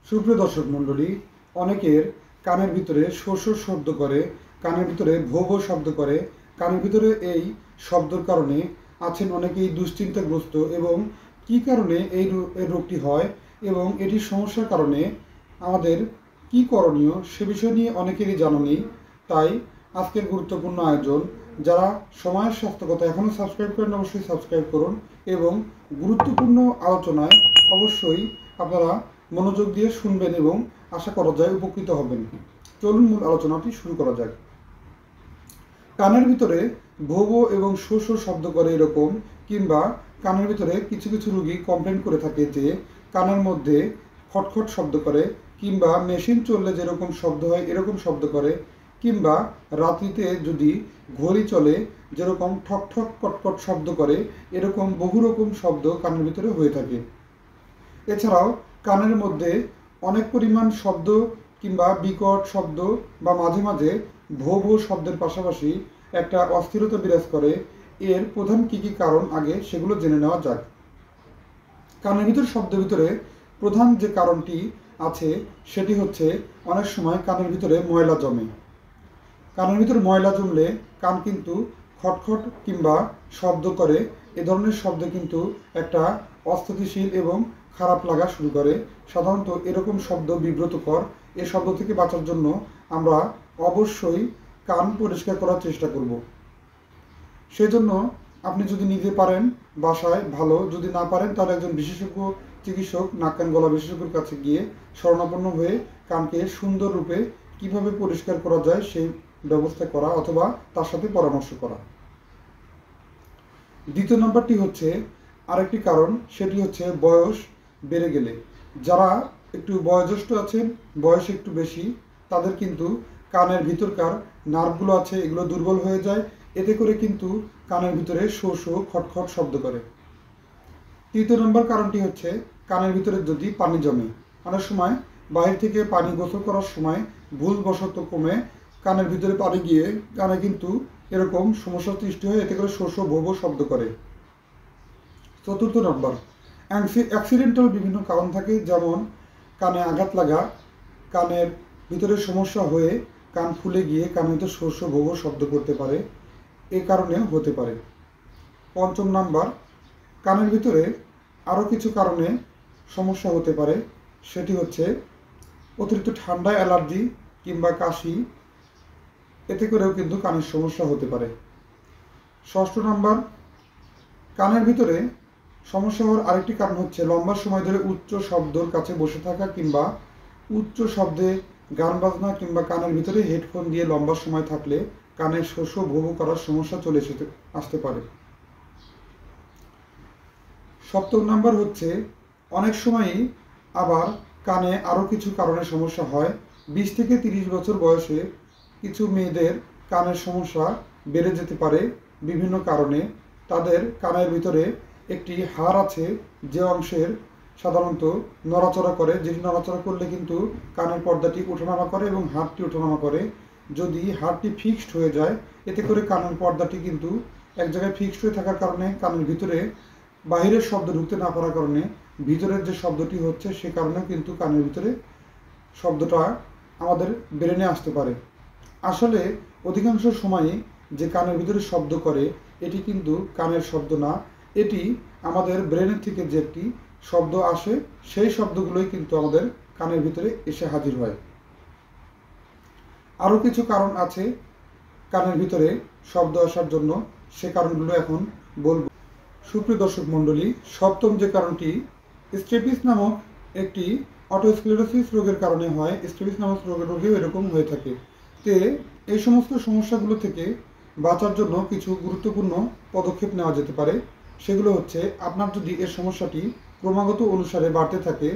সুপ্রিয় দর্শক মণ্ডলী, অনেকের কানের ভিতরে শো শো শব্দ করে, কানের ভিতরে ভো ভো শব্দ করে। কানের ভিতরে এই শব্দের কারণে আছেন অনেকেই দুশ্চিন্তাগ্রস্ত এবং কি কারণে এই রোগটি হয় এবং এটির সমস্যার কারণে আমাদের কি করণীয় সে বিষয় নিয়ে অনেকেরই জানা নেই। তাই আজকের গুরুত্বপূর্ণ আয়োজন। যারা সময়ের স্বাস্থ্য কথা এখনও সাবস্ক্রাইব করেন অবশ্যই সাবস্ক্রাইব করুন এবং গুরুত্বপূর্ণ আলোচনায় অবশ্যই আপনারা মনোযোগ দিয়ে শুনবেন এবং আশা করা যায় উপকৃত হবেন। চলুন মূল আলোচনাটি শুরু করা যাক। কানের ভিতরে ভো ভো এবং শো শো শব্দ করে এরকম, কিংবা কানের ভিতরে কিছু কিছু রোগী কমপ্লেন করে থাকে যে কানের মধ্যে খটখট শব্দ করে, কিংবা মেশিন চললে যেরকম শব্দ হয় এরকম শব্দ করে, কিংবা রাত্রিতে যদি ঘড়ি চলে যেরকম ঠক ঠক কটকট শব্দ করে, এরকম বহু রকম শব্দ কানের ভিতরে হয়ে থাকে। এছাড়াও কানের মধ্যে অনেক পরিমাণ শব্দ কিংবা বিকট শব্দ বা মাঝে মাঝে ভো ভো শব্দের পাশাপাশি একটা অস্থিরতা বিরাজ করে। এর প্রধান কী কী কারণ আগে সেগুলো জেনে নেওয়া যাক। কানের ভিতর শব্দের ভিতরে প্রধান যে কারণটি আছে সেটি হচ্ছে অনেক সময় কানের ভিতরে ময়লা জমে। কানের ভিতরে ময়লা জমলে কান কিন্তু খটখট কিংবা শব্দ করে। এ ধরনের শব্দ কিন্তু একটা অস্থিতিশীল এবং খারাপ লাগা শুরু করে। সাধারণত এরকম শব্দ বিব্রতকর। এ শব্দ থেকে বাঁচার জন্য আমরা অবশ্যই কান পরিষ্কার করার চেষ্টা করব। সেজন্য আপনি যদি নিজে পারেন বাসায় ভালো, যদি না পারেন তাহলে একজন বিশেষজ্ঞ চিকিৎসক নাক কান গলা বিশেষজ্ঞের কাছে গিয়ে শরণাপন্ন হয়ে কানকে সুন্দর রূপে কিভাবে পরিষ্কার করা যায় সেই ব্যবস্থা করা অথবা তার সাথে পরামর্শ করা। দ্বিতীয় নম্বরটি হচ্ছে আরেকটি কারণ, সেটি হচ্ছে বয়স বেড়ে গেলে। যারা একটু বয়োজ্যেষ্ঠ আছেন, বয়স একটু বেশি, তাদের কিন্তু কানের ভিতরকার নার্ভগুলো আছে এগুলো দুর্বল হয়ে যায়। এতে করে কিন্তু কানের ভিতরে শো শো খটখট শব্দ করে। তৃতীয় নম্বর কারণটি হচ্ছে কানের ভিতরে যদি পানি জমে। অনেক সময় বাইরে থেকে পানি গোসল করার সময় ভুলবশত কমে কানের ভিতরে পানি গিয়ে কানে কিন্তু এরকম সমস্যার সৃষ্টি হয়। এতে করে শো শো ভো ভো শব্দ করে। চতুর্থ নম্বর, অ্যাক্সিডেন্টাল বিভিন্ন কারণ থাকে, যেমন কানে আঘাত লাগা, কানের ভিতরে সমস্যা হয়ে কান ফুলে গিয়ে কানের ভিতরে শো শো ভো ভো শব্দ করতে পারে, এ কারণেও হতে পারে। পঞ্চম নাম্বার, কানের ভিতরে আরও কিছু কারণে সমস্যা হতে পারে, সেটি হচ্ছে অতিরিক্ত ঠান্ডায় অ্যালার্জি কিংবা কাশি, এতে করেও কিন্তু কানের সমস্যা হতে পারে। ষষ্ঠ নাম্বার, কানের ভিতরে সমস্যা হওয়ার আরেকটি কারণ হচ্ছে লম্বা সময় ধরে উচ্চ শব্দর কাছে বসে থাকা, কিংবা উচ্চ শব্দে গান বাজনা, কিংবা কানের ভিতরে হেডফোন দিয়ে লম্বা সময় থাকলে কানের শো শো ভো ভো করার সমস্যা চলে আসতে পারে। সপ্তম নাম্বার হচ্ছে অনেক সময়ই আবার কানে আরও কিছু কারণে সমস্যা হয়। 20 থেকে 30 বছর বয়সে কিছু মেয়েদের কানের সমস্যা বেড়ে যেতে পারে বিভিন্ন কারণে। তাদের কানের ভিতরে একটি হাড় আছে যে অংশের সাধারণত নড়াচড়া করে, যেটি নড়াচড়া করলে কিন্তু কানের পর্দাটি ওঠানামা করে এবং হাড়টি ওঠানামা করে। যদি হাড়টি ফিক্সড হয়ে যায়, এতে করে কানের পর্দাটি কিন্তু এক জায়গায় ফিক্সড হয়ে থাকার কারণে কানের ভিতরে বাহিরের শব্দ ঢুকতে না পারার কারণে ভিতরের যে শব্দটি হচ্ছে সে কারণেও কিন্তু কানের ভিতরে শব্দটা আমাদের ব্রেনে আসতে পারে। আসলে অধিকাংশ সময়ই যে কানের ভিতরে শব্দ করে এটি কিন্তু কানের শব্দ না, এটি আমাদের ব্রেনের থেকে যে একটি শব্দ আসে সেই শব্দগুলোই কিন্তু আমাদের কানের ভিতরে এসে হাজির হয়। আরও কিছু কারণ আছে কানের ভিতরে শব্দ আসার জন্য, সে কারণগুলো এখন বলব। সুপ্রিয় দর্শক মণ্ডলী, সপ্তম যে কারণটি স্ট্রেপিস নামক একটি অটোস্ক্লেরোসিস রোগের কারণে হয়। স্ট্রেপিস নামক রোগেও এরকম হয়ে থাকে। এই সমস্ত সমস্যাগুলো থেকে বাঁচার জন্য কিছু গুরুত্বপূর্ণ পদক্ষেপ নেওয়া যেতে পারে। সেগুলো হচ্ছে, আপনার যদি এর সমস্যাটি ক্রমাগত অনুসারে বাড়তে থাকে,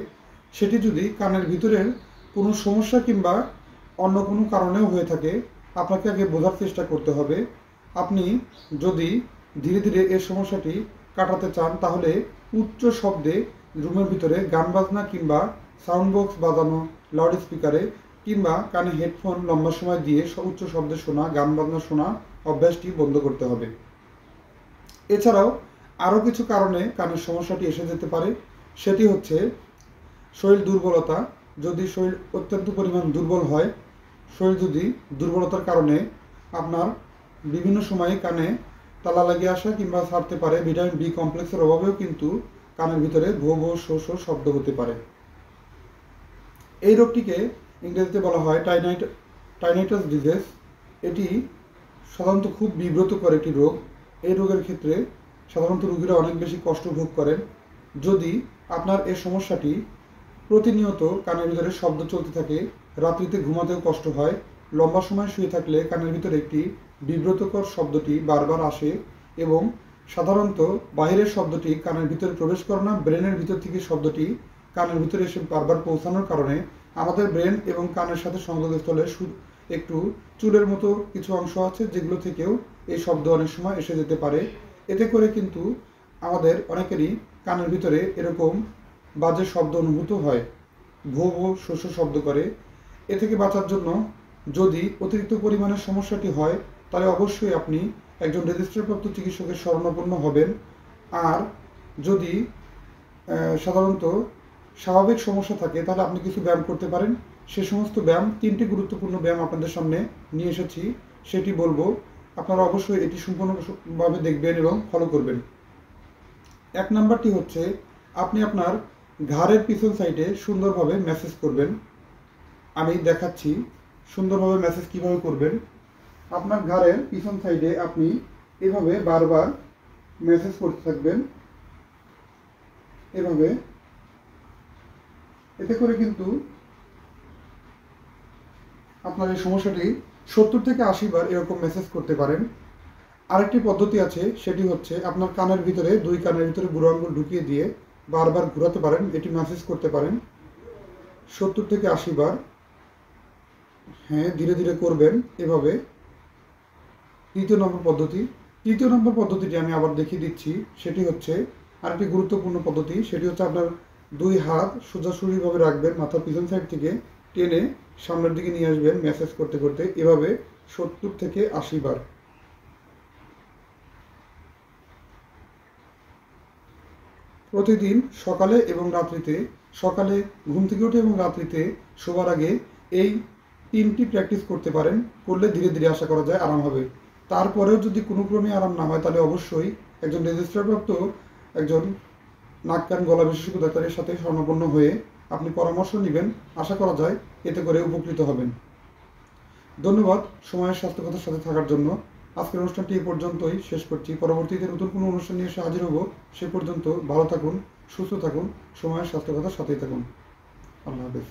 সেটি যদি কানের ভিতরের কোনো সমস্যা কিংবা অন্য কোনো কারণেও হয়ে থাকে, আপনাকে আগে বোঝার চেষ্টা করতে হবে। আপনি যদি ধীরে ধীরে এর সমস্যাটি কাটাতে চান তাহলে উচ্চ শব্দে রুমের ভিতরে গান বাজনা কিংবা সাউন্ড বক্স বাজানো, লাউড স্পিকারে কিংবা কানে হেডফোন লম্বা সময় দিয়ে উচ্চ শব্দে শোনা, গান বাজনা শোনা অভ্যাসটি বন্ধ করতে হবে। এছাড়াও আরও কিছু কারণে কানের সমস্যাটি এসে যেতে পারে, সেটি হচ্ছে শরীর দুর্বলতা, যদি শরীর অত্যন্ত পরিমাণ দুর্বল হয়, শরীর যদি দুর্বলতার কারণে আপনার বিভিন্ন সময়ে কানে তালা লাগিয়ে আসা কিংবা ছাড়তে পারে, ভিটামিন বি কমপ্লেক্সের অভাবেও কিন্তু কানের ভিতরে ভো ভো শো শো শব্দ হতে পারে। এই রোগটিকে ইংরেজিতে বলা হয় টাইনাইটাস ডিজিজ। এটি সাধারণত খুব বিব্রতকর একটি রোগ। এই রোগের ক্ষেত্রে সাধারণত রোগীরা অনেক বেশি কষ্ট ভোগ করেন। যদি আপনার এই সমস্যাটি প্রতিনিয়ত কানের ভিতরে শব্দ চলতে থাকে, রাত্রিতে ঘুমাতেও কষ্ট হয়, লম্বা সময় শুয়ে থাকলে কানের ভিতরে একটি বিব্রতকর শব্দটি বারবার আসে এবং সাধারণত বাইরের শব্দটি কানের ভিতরে প্রবেশ করে না, ব্রেনের ভিতর থেকে শব্দটি কানের ভিতরে এসে বারবার পৌঁছানোর কারণে আমাদের ব্রেন এবং কানের সাথে সংযোগস্থলে একটু চুলের মতো কিছু অংশ আছে, যেগুলো থেকেও এই শব্দ অনেক সময় এসে যেতে পারে। এতে করে কিন্তু আমাদের অনেকেরই কানের ভিতরে এরকম বাজে শব্দ অনুভূত হয়, ভো ভো শো শো শব্দ করে। এ থেকে বাঁচার জন্য যদি অতিরিক্ত পরিমাণের সমস্যাটি হয়, তাহলে অবশ্যই আপনি একজন রেজিস্ট্রারপ্রাপ্ত চিকিৎসকের শরণাপন্ন হবেন। আর যদি সাধারণত স্বাভাবিক সমস্যা থাকে, তাহলে আপনি কিছু ব্যায়াম করতে পারেন। সে সমস্ত ব্যায়াম, 3টি গুরুত্বপূর্ণ ব্যায়াম আপনাদের সামনে নিয়ে এসেছি, সেটি বলবো। আপনারা অবশ্যই এটি সম্পূর্ণভাবে দেখবেন এবং ফলো করবেন। 1 নাম্বারটি হচ্ছে, আপনি আপনার ঘাড়ের পিছন সাইডে সুন্দরভাবে ম্যাসেজ করবেন। আমি দেখাচ্ছি সুন্দরভাবে ম্যাসেজ কিভাবে করবেন। আপনার ঘাড়ের পিছন সাইডে আপনি এভাবে বারবার ম্যাসেজ করতে থাকবেন, এভাবে। এতে করে কিন্তু আপনার এই সমস্যাটি 70 থেকে 80 বার এরকম ম্যাসেজ করতে পারেন। আরেকটি পদ্ধতি আছে, সেটি হচ্ছে আপনার কানের ভিতরে, 2 কানের ভিতরে বুড়ো আঙুল ঢুকিয়ে দিয়ে বারবার ঘোরাতে পারেন, এটি ম্যাসেজ করতে পারেন 70 থেকে 80 বার। হ্যাঁ, ধীরে ধীরে করবেন এভাবে। 3 নম্বর পদ্ধতি। 3 নম্বর পদ্ধতিটি আমি আবার দেখিয়ে দিচ্ছি। সেটি হচ্ছে আরেকটি গুরুত্বপূর্ণ পদ্ধতি, সেটি হচ্ছে আপনার 2 হাত সোজাসুজিভাবে রাখবেন, মাথার পিছন সাইড থেকে টেনে সামনের দিকে নিয়ে আসবেন ম্যাসেজ করতে করতে, এভাবে 70 থেকে 80 বার। প্রতিদিন সকালে এবং রাত্রিতে, সকালে ঘুম থেকে উঠে এবং রাত্রিতে শোবার আগে এই 3টি প্র্যাকটিস করতে পারেন। করলে ধীরে ধীরে আশা করা যায় আরাম হবে। তারপরেও যদি কোনো ক্রমে আরাম না হয়, তাহলে অবশ্যই একজন রেজিস্ট্রারপ্রাপ্ত একজন নাক কান গলা বিশেষজ্ঞ ডাক্তারের সাথে শরণাপন্ন হয়ে আপনি পরামর্শ নেবেন। আশা করা যায় এতে করে উপকৃত হবেন। ধন্যবাদ সময়ের স্বাস্থ্য কথার সাথে থাকার জন্য। আজকের অনুষ্ঠানটি এই পর্যন্তই শেষ করছি। পরবর্তীতে নতুন কোনো অনুষ্ঠান নিয়ে এসে হাজির হব। সে পর্যন্ত ভালো থাকুন, সুস্থ থাকুন, সময়ের স্বাস্থ্য কথার সাথেই থাকুন। আল্লাহ হাফেজ।